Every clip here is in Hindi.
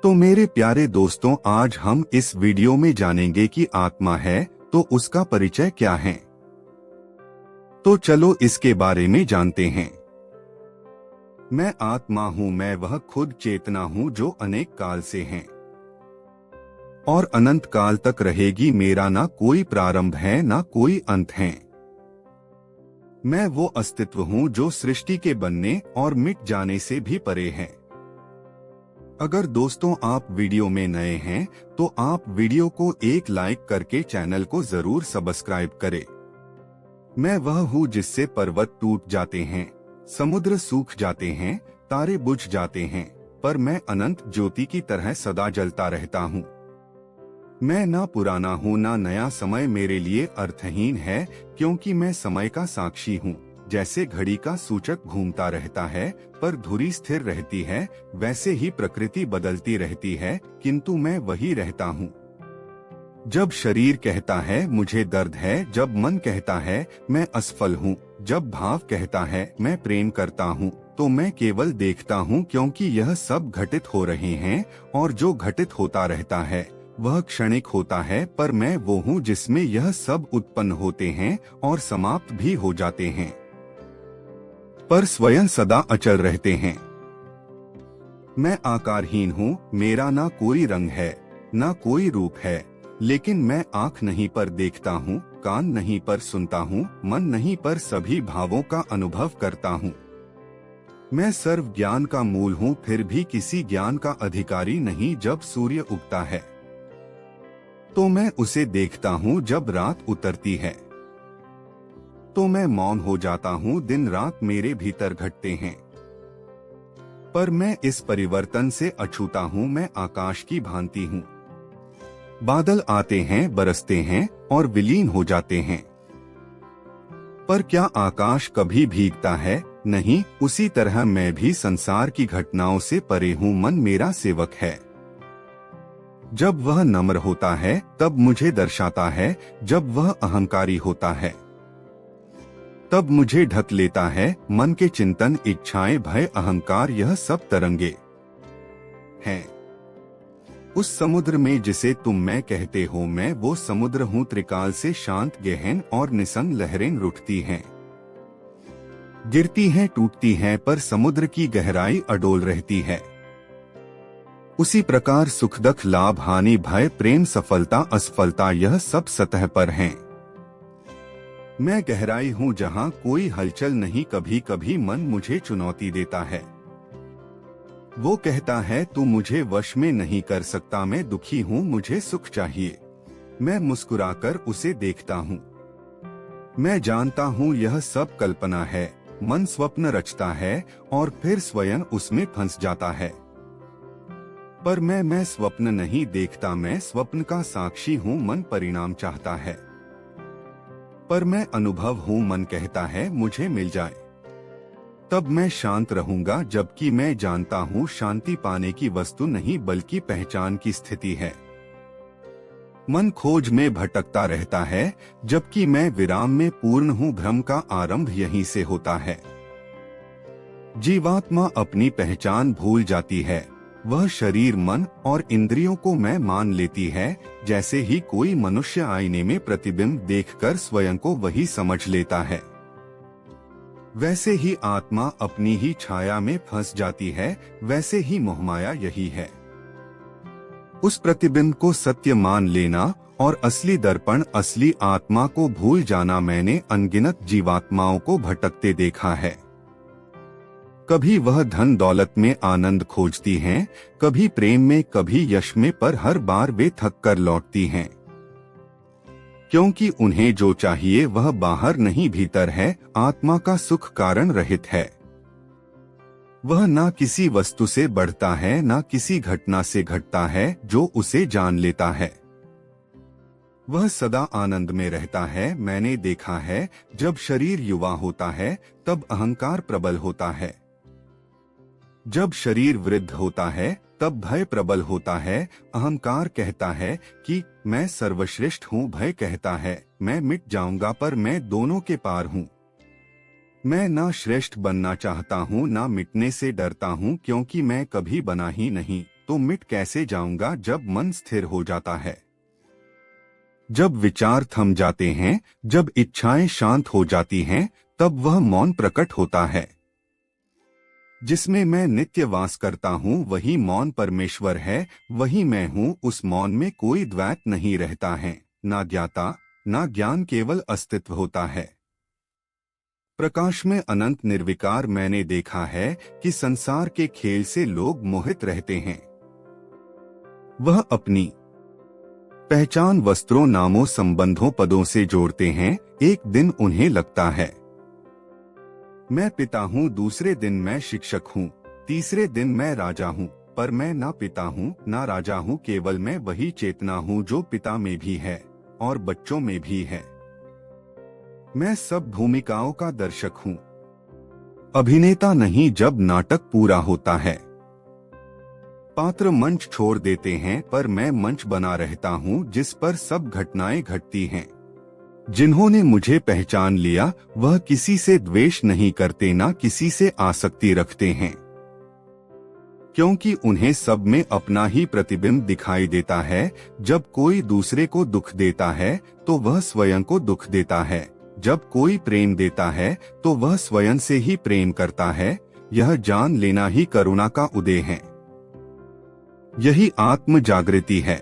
तो मेरे प्यारे दोस्तों, आज हम इस वीडियो में जानेंगे कि आत्मा है तो उसका परिचय क्या है। तो चलो इसके बारे में जानते हैं। मैं आत्मा हूँ, मैं वह खुद चेतना हूँ जो अनेक काल से है और अनंत काल तक रहेगी। मेरा ना कोई प्रारंभ है ना कोई अंत है। मैं वो अस्तित्व हूँ जो सृष्टि के बनने और मिट जाने से भी परे है। अगर दोस्तों आप वीडियो में नए हैं तो आप वीडियो को एक लाइक करके चैनल को जरूर सब्सक्राइब करें। मैं वह हूँ जिससे पर्वत टूट जाते हैं, समुद्र सूख जाते हैं, तारे बुझ जाते हैं, पर मैं अनंत ज्योति की तरह सदा जलता रहता हूँ। मैं ना पुराना हूँ ना नया। समय मेरे लिए अर्थहीन है क्योंकि मैं समय का साक्षी हूँ। जैसे घड़ी का सूचक घूमता रहता है पर धुरी स्थिर रहती है, वैसे ही प्रकृति बदलती रहती है किंतु मैं वही रहता हूँ। जब शरीर कहता है मुझे दर्द है, जब मन कहता है मैं असफल हूँ, जब भाव कहता है मैं प्रेम करता हूँ, तो मैं केवल देखता हूँ क्योंकि यह सब घटित हो रहे हैं और जो घटित होता रहता है वह क्षणिक होता है। पर मैं वो हूँ जिसमें यह सब उत्पन्न होते हैं और समाप्त भी हो जाते हैं, पर स्वयं सदा अचल रहते हैं। मैं आकारहीन हूँ, मेरा ना कोई रंग है ना कोई रूप है, लेकिन मैं आँख नहीं पर देखता हूँ, कान नहीं पर सुनता हूँ, मन नहीं पर सभी भावों का अनुभव करता हूँ। मैं सर्व ज्ञान का मूल हूँ, फिर भी किसी ज्ञान का अधिकारी नहीं। जब सूर्य उगता है तो मैं उसे देखता हूँ, जब रात उतरती है तो मैं मौन हो जाता हूँ। दिन रात मेरे भीतर घटते हैं, पर मैं इस परिवर्तन से अछूता हूँ। मैं आकाश की भांति हूँ। बादल आते हैं, बरसते हैं और विलीन हो जाते हैं, पर क्या आकाश कभी भीगता है? नहीं। उसी तरह मैं भी संसार की घटनाओं से परे हूँ। मन मेरा सेवक है। जब वह नम्र होता है तब मुझे दर्शाता है, जब वह अहंकारी होता है तब मुझे ढक लेता है। मन के चिंतन, इच्छाएं, भय, अहंकार, यह सब तरंगे हैं उस समुद्र में जिसे तुम मैं कहते हो। मैं वो समुद्र हूँ, त्रिकाल से शांत, गहन और निसंग। लहरें रुठती हैं, गिरती हैं, टूटती हैं, पर समुद्र की गहराई अडोल रहती है। उसी प्रकार सुख दुख, लाभ हानि, भय, प्रेम, सफलता, असफलता, यह सब सतह पर हैं। मैं गहराई हूँ जहाँ कोई हलचल नहीं। कभी कभी मन मुझे चुनौती देता है। वो कहता है तू मुझे वश में नहीं कर सकता। मैं दुखी हूँ, मुझे सुख चाहिए। मैं मुस्कुराकर उसे देखता हूँ। मैं जानता हूँ यह सब कल्पना है। मन स्वप्न रचता है और फिर स्वयं उसमें फंस जाता है, पर मैं स्वप्न नहीं देखता। मैं स्वप्न का साक्षी हूँ। मन परिणाम चाहता है, पर मैं अनुभव हूँ। मन कहता है मुझे मिल जाए, तब मैं शांत रहूंगा। जबकि मैं जानता हूँ शांति पाने की वस्तु नहीं बल्कि पहचान की स्थिति है। मन खोज में भटकता रहता है, जबकि मैं विराम में पूर्ण हूँ। भ्रम का आरंभ यहीं से होता है। जीवात्मा अपनी पहचान भूल जाती है। वह शरीर, मन और इंद्रियों को मैं मान लेती है। जैसे ही कोई मनुष्य आईने में प्रतिबिंब देखकर स्वयं को वही समझ लेता है, वैसे ही आत्मा अपनी ही छाया में फंस जाती है। वैसे ही मोहमाया यही है, उस प्रतिबिंब को सत्य मान लेना और असली दर्पण, असली आत्मा को भूल जाना। मैंने अनगिनत जीवात्माओं को भटकते देखा है। कभी वह धन दौलत में आनंद खोजती हैं, कभी प्रेम में, कभी यश में, पर हर बार वे थक कर लौटती हैं, क्योंकि उन्हें जो चाहिए वह बाहर नहीं भीतर है। आत्मा का सुख कारण रहित है। वह ना किसी वस्तु से बढ़ता है ना किसी घटना से घटता है। जो उसे जान लेता है वह सदा आनंद में रहता है। मैंने देखा है जब शरीर युवा होता है तब अहंकार प्रबल होता है, जब शरीर वृद्ध होता है तब भय प्रबल होता है। अहंकार कहता है कि मैं सर्वश्रेष्ठ हूँ, भय कहता है मैं मिट जाऊंगा, पर मैं दोनों के पार हूँ। मैं ना श्रेष्ठ बनना चाहता हूँ ना मिटने से डरता हूँ, क्योंकि मैं कभी बना ही नहीं। तो मिट कैसे जाऊंगा जब मन स्थिर हो जाता है। जब विचार थम जाते हैं, जब इच्छाएं शांत हो जाती हैं, तब वह मौन प्रकट होता है। जिसमें मैं नित्य वास करता हूँ वही मौन परमेश्वर है, वही मैं हूँ। उस मौन में कोई द्वैत नहीं रहता है, ना ज्ञाता ना ज्ञान, केवल अस्तित्व होता है। प्रकाश में अनंत निर्विकार। मैंने देखा है कि संसार के खेल से लोग मोहित रहते हैं। वह अपनी पहचान वस्त्रों, नामों, संबंधों, पदों से जोड़ते हैं। एक दिन उन्हें लगता है मैं पिता हूँ, दूसरे दिन मैं शिक्षक हूँ, तीसरे दिन मैं राजा हूँ। पर मैं ना पिता हूँ ना राजा हूँ, केवल मैं वही चेतना हूँ जो पिता में भी है और बच्चों में भी है। मैं सब भूमिकाओं का दर्शक हूँ, अभिनेता नहीं। जब नाटक पूरा होता है पात्र मंच छोड़ देते हैं, पर मैं मंच बना रहता हूँ जिस पर सब घटनाएं घटती हैं। जिन्होंने मुझे पहचान लिया वह किसी से द्वेष नहीं करते, ना किसी से आसक्ति रखते हैं, क्योंकि उन्हें सब में अपना ही प्रतिबिंब दिखाई देता है। जब कोई दूसरे को दुख देता है तो वह स्वयं को दुख देता है, जब कोई प्रेम देता है तो वह स्वयं से ही प्रेम करता है। यह जान लेना ही करुणा का उदय है, यही आत्म जागृति है।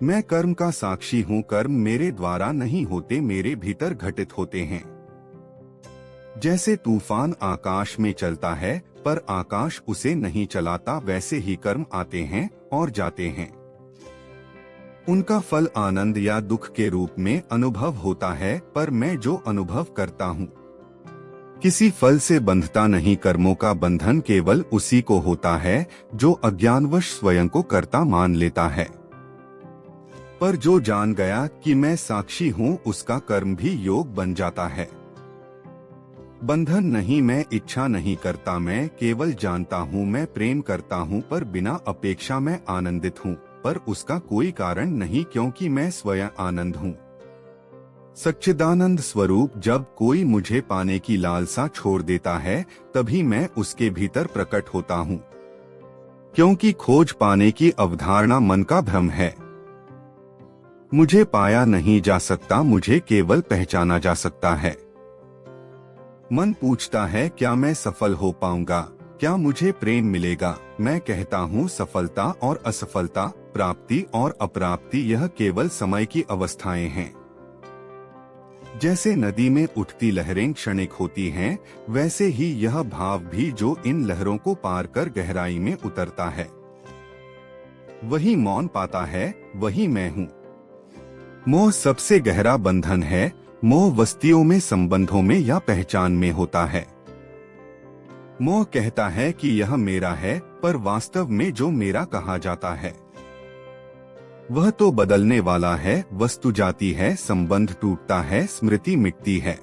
मैं कर्म का साक्षी हूँ, कर्म मेरे द्वारा नहीं होते, मेरे भीतर घटित होते हैं। जैसे तूफान आकाश में चलता है पर आकाश उसे नहीं चलाता, वैसे ही कर्म आते हैं और जाते हैं। उनका फल आनंद या दुख के रूप में अनुभव होता है, पर मैं जो अनुभव करता हूँ किसी फल से बंधता नहीं। कर्मों का बंधन केवल उसी को होता है जो अज्ञानवश स्वयं को कर्ता मान लेता है। पर जो जान गया कि मैं साक्षी हूँ, उसका कर्म भी योग बन जाता है। बंधन नहीं, मैं इच्छा नहीं करता, मैं केवल जानता हूँ। मैं प्रेम करता हूँ पर बिना अपेक्षा, मैं आनंदित हूँ पर उसका कोई कारण नहीं, क्योंकि मैं स्वयं आनंद हूँ। सच्चिदानंद स्वरूप। जब कोई मुझे पाने की लालसा छोड़ देता है तभी मैं उसके भीतर प्रकट होता हूँ, क्योंकि खोज पाने की अवधारणा मन का भ्रम है। मुझे पाया नहीं जा सकता, मुझे केवल पहचाना जा सकता है। मन पूछता है क्या मैं सफल हो पाऊंगा, क्या मुझे प्रेम मिलेगा। मैं कहता हूँ सफलता और असफलता, प्राप्ति और अप्राप्ति, यह केवल समय की अवस्थाएं हैं। जैसे नदी में उठती लहरें क्षणिक होती हैं, वैसे ही यह भाव भी जो इन लहरों को पार कर गहराई में उतरता है, वही मौन पाता है, वही मैं हूँ। मोह सबसे गहरा बंधन है। मोह वस्तुओं में, संबंधों में या पहचान में होता है। मोह कहता है कि यह मेरा है, पर वास्तव में जो मेरा कहा जाता है वह तो बदलने वाला है। वस्तु जाती है, संबंध टूटता है, स्मृति मिटती है,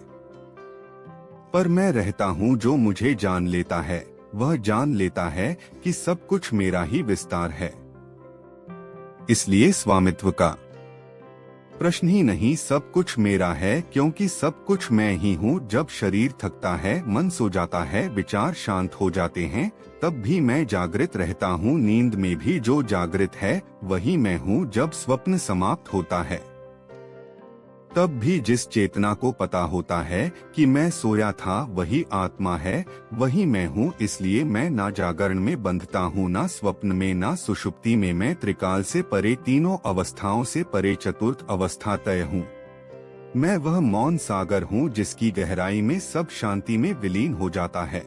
पर मैं रहता हूँ। जो मुझे जान लेता है वह जान लेता है कि सब कुछ मेरा ही विस्तार है। इसलिए स्वामित्व का प्रश्न ही नहीं, सब कुछ मेरा है, क्योंकि सब कुछ मैं ही हूँ। जब शरीर थकता है, मन सो जाता है, विचार शांत हो जाते हैं, तब भी मैं जागृत रहता हूँ। नींद में भी जो जागृत है वही मैं हूँ। जब स्वप्न समाप्त होता है तब भी जिस चेतना को पता होता है कि मैं सोया था वही आत्मा है, वही मैं हूँ। इसलिए मैं ना जागरण में बंधता हूँ, ना स्वप्न में, ना सुषुप्ति में। मैं त्रिकाल से परे, तीनों अवस्थाओं से परे, चतुर्थ अवस्था तय हूँ। मैं वह मौन सागर हूँ जिसकी गहराई में सब शांति में विलीन हो जाता है।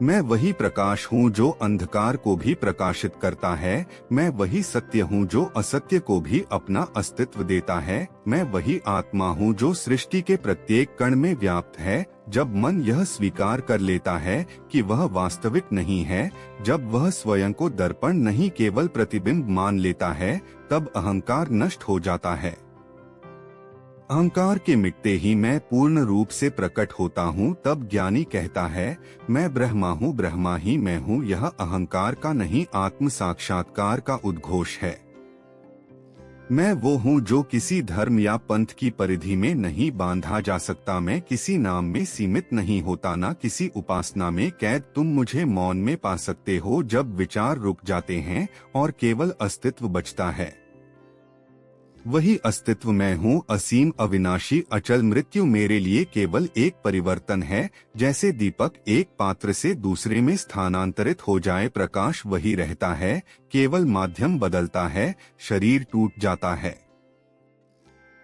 मैं वही प्रकाश हूँ जो अंधकार को भी प्रकाशित करता है। मैं वही सत्य हूँ जो असत्य को भी अपना अस्तित्व देता है। मैं वही आत्मा हूँ जो सृष्टि के प्रत्येक कण में व्याप्त है। जब मन यह स्वीकार कर लेता है कि वह वास्तविक नहीं है, जब वह स्वयं को दर्पण नहीं केवल प्रतिबिंब मान लेता है, तब अहंकार नष्ट हो जाता है। अहंकार के मिटते ही मैं पूर्ण रूप से प्रकट होता हूँ। तब ज्ञानी कहता है मैं ब्रह्मा हूँ, ब्रह्मा ही मैं हूँ। यह अहंकार का नहीं, आत्म साक्षात्कार का उद्घोष है। मैं वो हूँ जो किसी धर्म या पंथ की परिधि में नहीं बांधा जा सकता। मैं किसी नाम में सीमित नहीं होता, ना किसी उपासना में कैद। तुम मुझे मौन में पा सकते हो जब विचार रुक जाते हैं और केवल अस्तित्व बचता है। वही अस्तित्व मैं हूँ, असीम, अविनाशी, अचल। मृत्यु मेरे लिए केवल एक परिवर्तन है, जैसे दीपक एक पात्र से दूसरे में स्थानांतरित हो जाए। प्रकाश वही रहता है, केवल माध्यम बदलता है, शरीर टूट जाता है।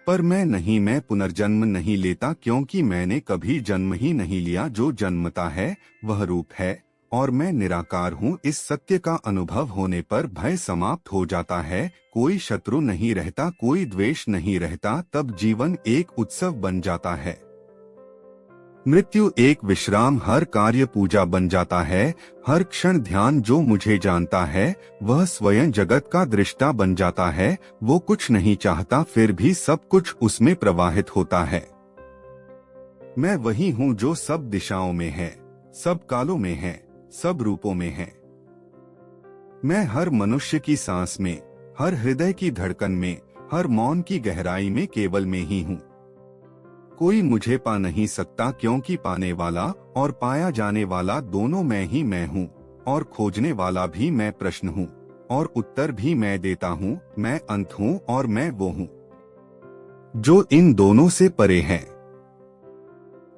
पर मैं नहीं, मैं पुनर्जन्म नहीं लेता, क्योंकि मैंने कभी जन्म ही नहीं लिया। जो जन्मता है वह रूप है और मैं निराकार हूँ। इस सत्य का अनुभव होने पर भय समाप्त हो जाता है। कोई शत्रु नहीं रहता, कोई द्वेष नहीं रहता। तब जीवन एक उत्सव बन जाता है, मृत्यु एक विश्राम, हर कार्य पूजा बन जाता है, हर क्षण ध्यान। जो मुझे जानता है वह स्वयं जगत का दृष्टा बन जाता है। वो कुछ नहीं चाहता, फिर भी सब कुछ उसमें प्रवाहित होता है। मैं वही हूँ जो सब दिशाओं में है, सब कालों में है, सब रूपों में है। मैं हर मनुष्य की सांस में, हर हृदय की धड़कन में, हर मौन की गहराई में केवल मैं ही हूँ। कोई मुझे पा नहीं सकता, क्योंकि पाने वाला और पाया जाने वाला दोनों मैं ही मैं हूँ। और खोजने वाला भी मैं प्रश्न हूँ और उत्तर भी मैं देता हूँ। मैं अंत हूँ और मैं वो हूँ जो इन दोनों से परे है।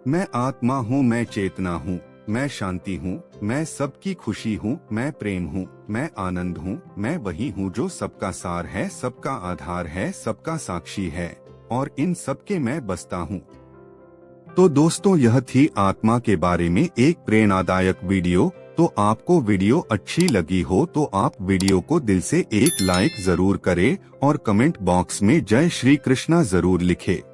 मैं आत्मा हूँ, मैं चेतना हूँ, मैं शांति हूँ, मैं सबकी खुशी हूँ, मैं प्रेम हूँ, मैं आनंद हूँ। मैं वही हूँ जो सबका सार है, सबका आधार है, सबका साक्षी है और इन सबके मैं बसता हूँ। तो दोस्तों, यह थी आत्मा के बारे में एक प्रेरणादायक वीडियो। तो आपको वीडियो अच्छी लगी हो तो आप वीडियो को दिल से एक लाइक जरूर करें और कमेंट बॉक्स में जय श्री कृष्णा जरूर लिखें।